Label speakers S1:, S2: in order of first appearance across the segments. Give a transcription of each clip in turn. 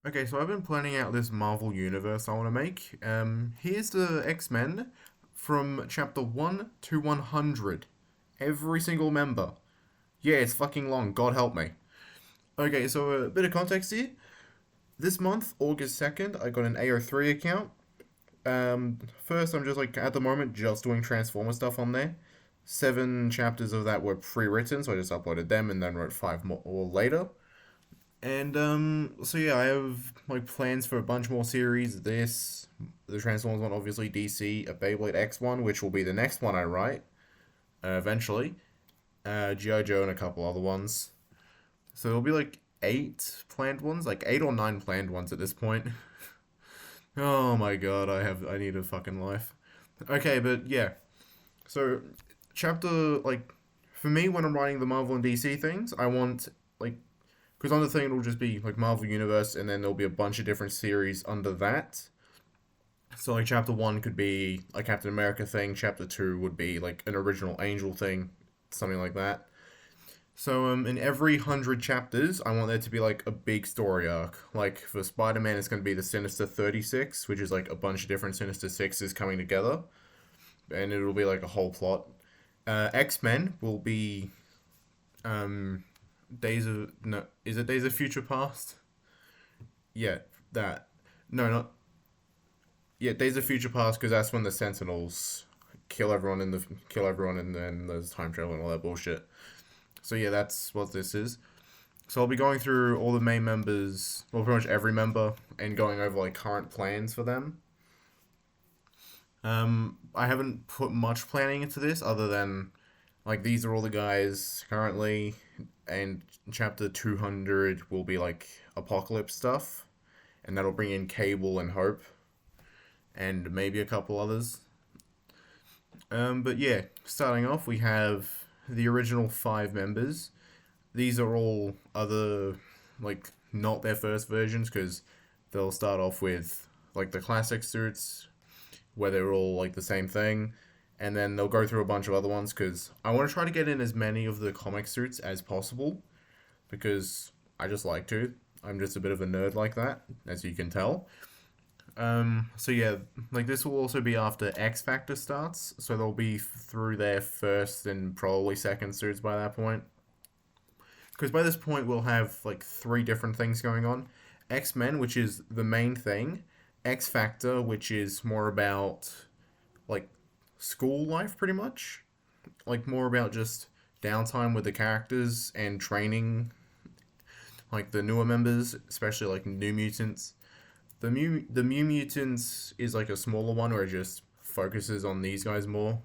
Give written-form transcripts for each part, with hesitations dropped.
S1: Okay, so I've been planning out this Marvel universe I want to make. Here's the X-Men from chapter 1 to 100. Every single member. Yeah, it's fucking long, God help me. Okay, so a bit of context here. This month, August 2nd, I got an AO3 account. First, I'm just like, at the moment, just doing Transformer stuff on there. 7 chapters of that were pre-written, so I just uploaded them and then wrote 5 more later. And so yeah, I have like plans for a bunch more series. The Transformers one, obviously DC, a Beyblade X one, which will be the next one I write eventually. GI Joe and a couple other ones. So there'll be like 8 planned ones, like 8 or 9 planned ones at this point. Oh my god, I need a fucking life. Okay, but yeah. So chapter like for me when I'm writing the Marvel and DC things, I want like because on the thing it'll just be like Marvel Universe, and then there'll be a bunch of different series under that. So like chapter one could be a Captain America thing. Chapter two would be like an original Angel thing, something like that. So in every 100 chapters, I want there to be like a big story arc. Like for Spider Man, it's going to be the Sinister 36, which is like a bunch of different Sinister Sixes coming together, and it'll be like a whole plot. X Men will be um, Days of no, is it Days of Future Past? Yeah, that. No, not yeah, Days of Future Past because that's when the Sentinels kill everyone and then there's time travel and all that bullshit. So yeah, that's what this is. So I'll be going through all the main members, well, pretty much every member, and going over like current plans for them. I haven't put much planning into this other than like these are all the guys currently, and chapter 200 will be like apocalypse stuff, and that'll bring in Cable and Hope, and maybe a couple others. But yeah, starting off, we have the original 5 members. These are all other, like, not their first versions because they'll start off with, like, the classic suits where they're all, like, the same thing. And then they'll go through a bunch of other ones because I want to try to get in as many of the comic suits as possible because I just like to. I'm just a bit of a nerd like that, as you can tell. So yeah, like this will also be after X Factor starts, so they'll be through their first and probably second suits by that point. Because by this point we'll have like 3 different things going on: X Men, which is the main thing; X Factor, which is more about like school life, pretty much, like more about just downtime with the characters and training like the newer members, especially like New Mutants. The New Mutants is like a smaller one where it just focuses on these guys more,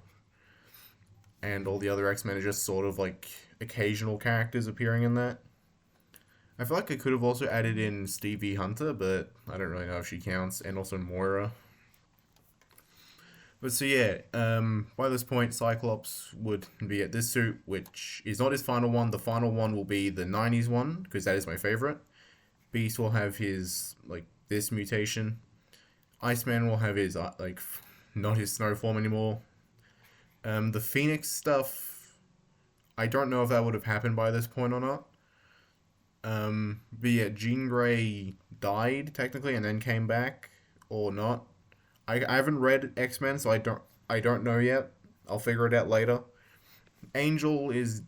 S1: and all the other X Men are just sort of like occasional characters appearing in that. I feel like I could have also added in Stevie Hunter, but I don't really know if she counts, and also Moira. But so yeah, by this point, Cyclops would be at this suit, which is not his final one. The final one will be the '90s one because that is my favorite. Beast will have his like this mutation. Iceman will have his not his snow form anymore. The Phoenix stuff, I don't know if that would have happened by this point or not. But yeah, Jean Grey died technically and then came back or not. I haven't read X Men, so I don't know yet. I'll figure it out later. Angel is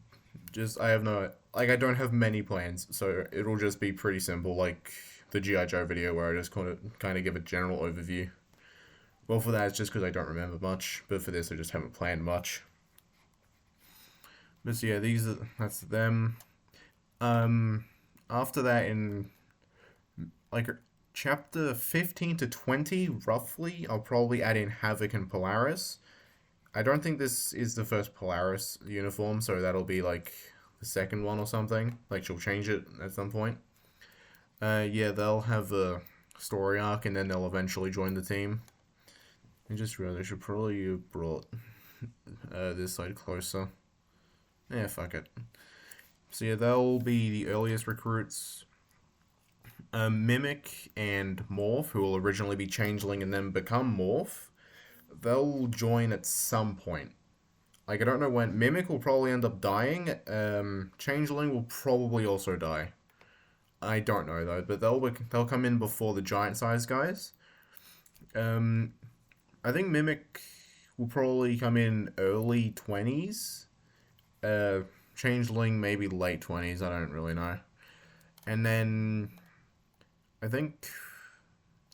S1: just I have no like I don't have many plans, so it'll just be pretty simple, like the GI Joe video where I just kind of give a general overview. Well, for that, it's just because I don't remember much, but for this, I just haven't planned much. But so yeah, that's them. Um, After that, in like chapter 15 to 20, roughly, I'll probably add in Havoc and Polaris. I don't think this is the first Polaris uniform, so that'll be like the second one or something. Like she'll change it at some point. Yeah, they'll have a story arc, and then they'll eventually join the team. I just realized I should probably have brought this side closer. Yeah, fuck it. So yeah, they'll be the earliest recruits. Mimic and Morph, who will originally be Changeling and then become Morph, they'll join at some point. Like I don't know when. Mimic will probably end up dying. Changeling will probably also die. I don't know though, but they'll come in before the giant size guys. Um, I think Mimic will probably come in early 20s. Uh, Changeling maybe late 20s. I don't really know. And then I think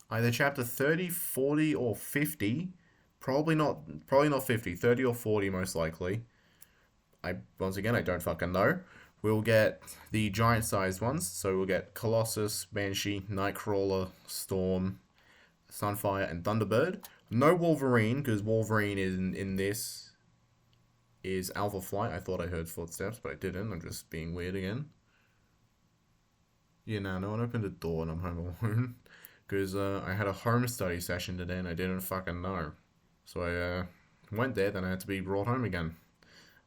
S1: either chapter 30, 40, or 50. Probably not 50, 30 or 40 most likely. Once again I don't fucking know. We'll get the giant sized ones, so we'll get Colossus, Banshee, Nightcrawler, Storm, Sunfire, and Thunderbird. No Wolverine, because Wolverine in this is Alpha Flight. I thought I heard footsteps, but I didn't. I'm just being weird again. Yeah, no one opened the door and I'm home alone. Because I had a home study session today and I didn't fucking know. So I went there, then I had to be brought home again.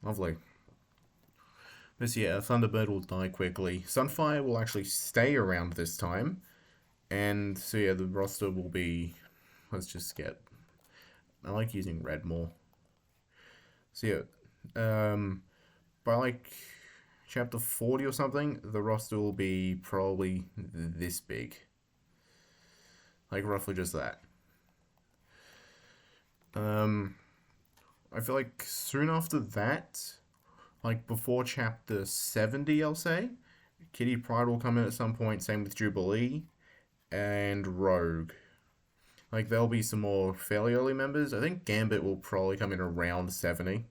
S1: Lovely. This year, Thunderbird will die quickly. Sunfire will actually stay around this time. And so yeah, the roster will be... Let's just get... I like using red more. So yeah, by like chapter 40 or something, the roster will be probably this big. Like roughly just that. I feel like soon after that, like before chapter 70, I'll say, Kitty Pryde will come in at some point, same with Jubilee, and Rogue. Like, there'll be some more fairly early members. I think Gambit will probably come in around 70.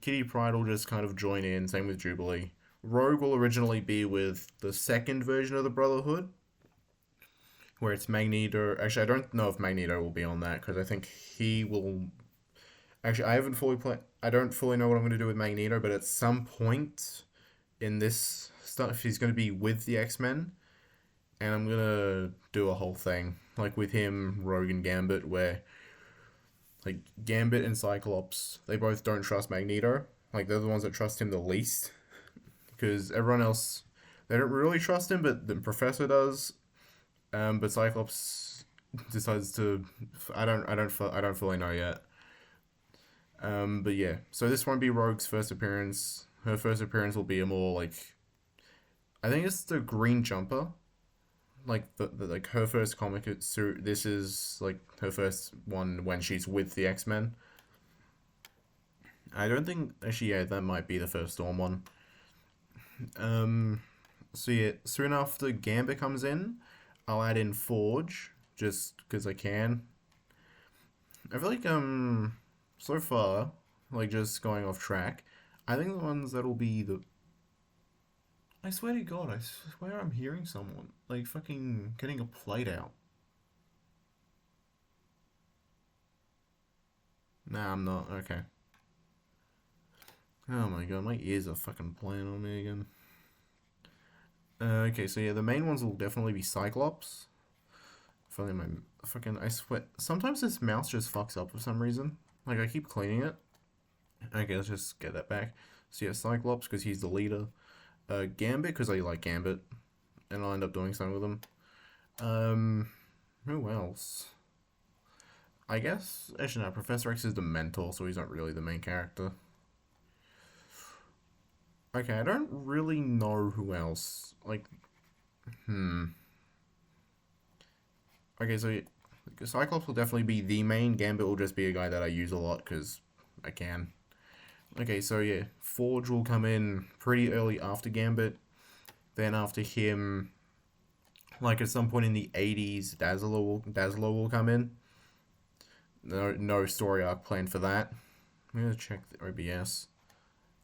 S1: Kitty Pryde will just kind of join in, same with Jubilee. Rogue will originally be with the second version of the Brotherhood, where it's Magneto. Actually, I don't know if Magneto will be on that, because I think he will... Actually, I haven't fully played... I don't fully know what I'm going to do with Magneto, but at some point in this stuff, he's going to be with the X-Men, and I'm going to do a whole thing, like with him, Rogue, and Gambit, where, like, Gambit and Cyclops, they both don't trust Magneto. Like, they're the ones that trust him the least, because everyone else, they don't really trust him, but the Professor does. But Cyclops decides to... I don't fully know yet. But yeah, so this won't be Rogue's first appearance. Her first appearance will be a more like... I think it's the Green Jumper. Like, like her first comic suit. This is, like, her first one when she's with the X-Men. I don't think... Actually, yeah, that might be the first Storm one. So yeah, soon after Gambit comes in, I'll add in Forge, just because I can. I feel like, so far, like, just going off track, I think the ones that'll be the... I swear to God, I swear I'm hearing someone, like, fucking getting a plate out. Nah, I'm not. Okay. Oh my God, my ears are fucking playing on me again. Okay, so yeah, the main ones will definitely be Cyclops. Finally, my fucking... I swear... Sometimes this mouse just fucks up for some reason. Like, I keep cleaning it. Okay, let's just get that back. So yeah, Cyclops, because he's the leader. Gambit, because I like Gambit. And I'll end up doing something with him. Who else? I guess... Actually, no, Professor X is the mentor, so he's not really the main character. Okay, I don't really know who else. Like... Okay, so Cyclops will definitely be the main. Gambit will just be a guy that I use a lot because I can. Okay, so yeah, Forge will come in pretty early after Gambit. Then after him, like at some point in the 80s, Dazzler will come in. No story arc planned for that. I'm gonna check the OBS.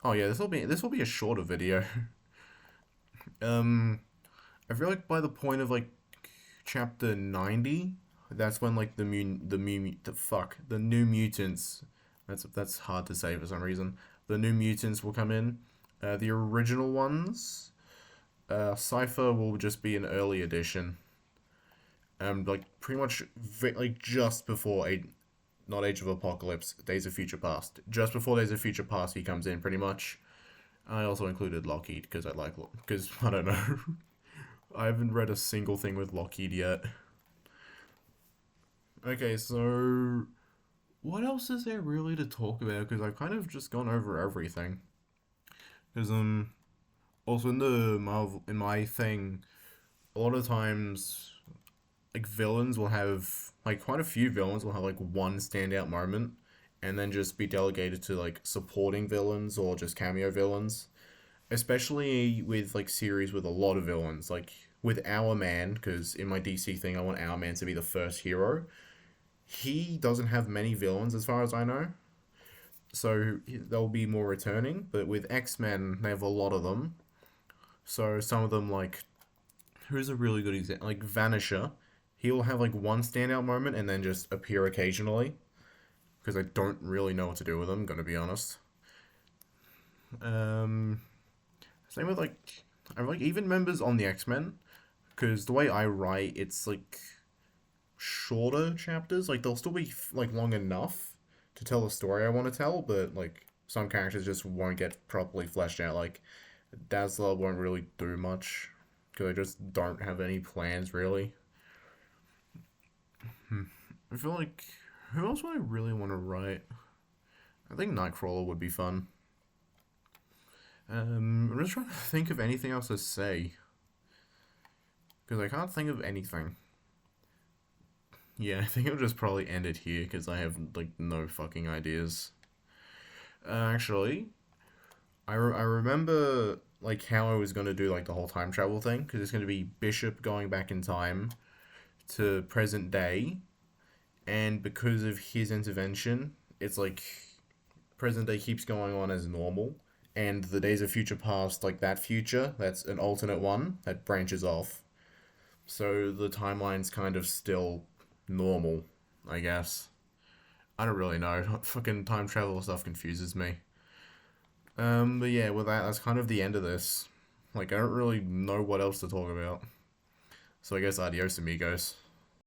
S1: Oh yeah, this will be a shorter video. I feel like by the point of like chapter 90, that's when like the New Mutants, that's hard to say for some reason. The New Mutants will come in. The original ones, Cypher will just be an early edition. Like pretty much like just before not Age of Apocalypse, Days of Future Past. Just before Days of Future Past, he comes in pretty much. I also included Lockheed because I don't know. I haven't read a single thing with Lockheed yet. Okay, so what else is there really to talk about? Because I've kind of just gone over everything. Because Also, in the Marvel, in my thing, a lot of times, like villains will have like quite a few villains will have like one standout moment, and then just be delegated to like supporting villains or just cameo villains. Especially with like series with a lot of villains, like with Our Man, because in my DC thing, I want Our Man to be the first hero. He doesn't have many villains as far as I know, so there'll be more returning. But with X Men, they have a lot of them. So some of them, like who's a really good example, like Vanisher, he'll have like one standout moment and then just appear occasionally because I don't really know what to do with him. Gonna be honest. Um, Same with like I like even members on the X Men because the way I write, it's like shorter chapters. Like they'll still be like long enough to tell the story I want to tell, but like some characters just won't get properly fleshed out. Like Dazzler won't really do much because I just don't have any plans really. I feel like who else would I really want to write? I think Nightcrawler would be fun. I'm just trying to think of anything else to say because I can't think of anything. Yeah, I think I'll just probably end it here because I have like no fucking ideas. Actually, I remember like how I was gonna do like the whole time travel thing because it's gonna be Bishop going back in time to present day, and because of his intervention, it's like present day keeps going on as normal, and the Days of Future Past, like that future, that's an alternate one that branches off. So the timeline's kind of still normal, I guess. I don't really know. Fucking time travel stuff confuses me. But yeah, with that, that's kind of the end of this. Like, I don't really know what else to talk about. So I guess adios, amigos.